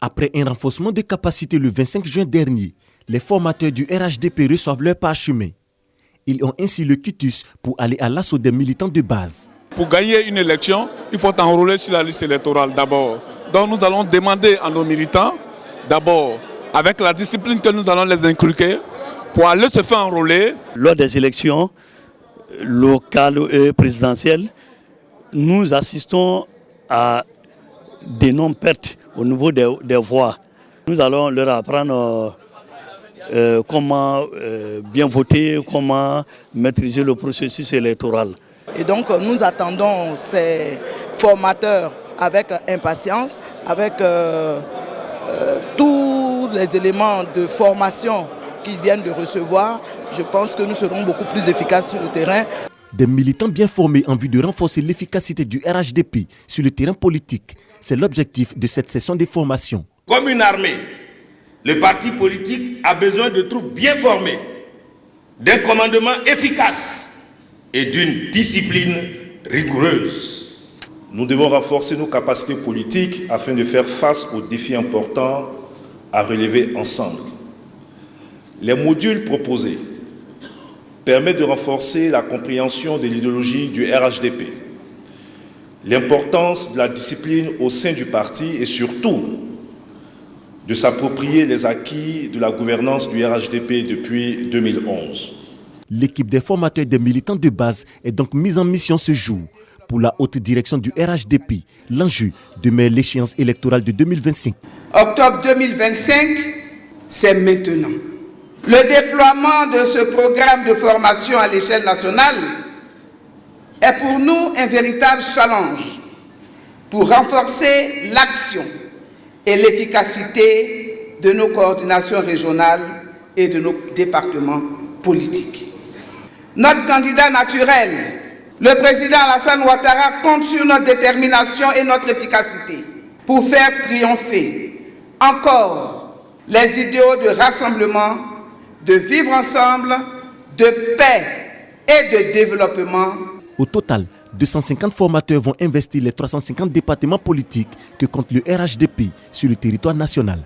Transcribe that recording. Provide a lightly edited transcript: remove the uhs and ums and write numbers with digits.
Après un renforcement de capacité le 25 juin dernier, les formateurs du RHDP reçoivent leur parchemin. Ils ont ainsi le quitus pour aller à l'assaut des militants de base. Pour gagner une élection, il faut enrôler sur la liste électorale d'abord. Donc nous allons demander à nos militants, d'abord, avec la discipline que nous allons les inculquer, pour aller se faire enrôler. Lors des élections locales et présidentielles, nous assistons à d'énormes pertes au niveau des voix. Nous allons leur apprendre comment bien voter, comment maîtriser le processus électoral. Et donc nous attendons ces formateurs avec impatience, avec tous les éléments de formation qu'ils viennent de recevoir. Je pense que nous serons beaucoup plus efficaces sur le terrain. Des militants bien formés en vue de renforcer l'efficacité du RHDP sur le terrain politique. C'est l'objectif de cette session de formation. Comme une armée, le parti politique a besoin de troupes bien formées, d'un commandement efficace et d'une discipline rigoureuse. Nous devons renforcer nos capacités politiques afin de faire face aux défis importants à relever ensemble. Les modules proposés permettent de renforcer la compréhension de l'idéologie du RHDP, l'importance de la discipline au sein du parti et surtout de s'approprier les acquis de la gouvernance du RHDP depuis 2011. L'équipe des formateurs des militants de base est donc mise en mission ce jour. Pour la haute direction du RHDP, l'enjeu demeure l'échéance électorale de 2025. Octobre 2025, c'est maintenant. Le déploiement de ce programme de formation à l'échelle nationale est pour nous un véritable challenge pour renforcer l'action et l'efficacité de nos coordinations régionales et de nos départements politiques. Notre candidat naturel, le président Alassane Ouattara, compte sur notre détermination et notre efficacité pour faire triompher encore les idéaux de rassemblement, de vivre ensemble, de paix et de développement. Au total, 250 formateurs vont investir les 350 départements politiques que compte le RHDP sur le territoire national.